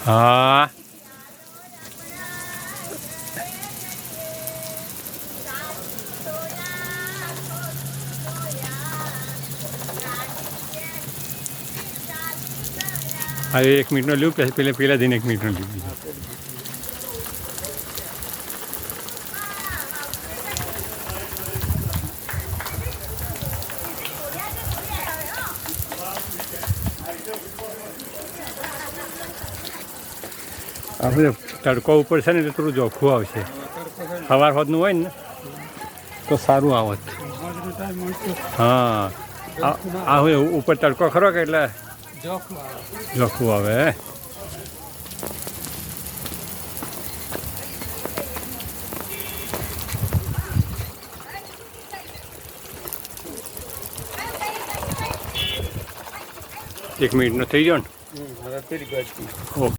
હા હવે 1 મિનિટનો લેવું કે પેલા જઈને 1 મિનિટનો લેવું? આપણે તડકો ઉપર છે ને એટલે થોડું જોખું આવશે. સવાર હોદનું હોય ને તો સારું આવત. હા આ હવે ઉપર તડકો ખરો કે એટલે જોખું આવે. એક મિનિટનો થઈ ગયો ને? ઓકે.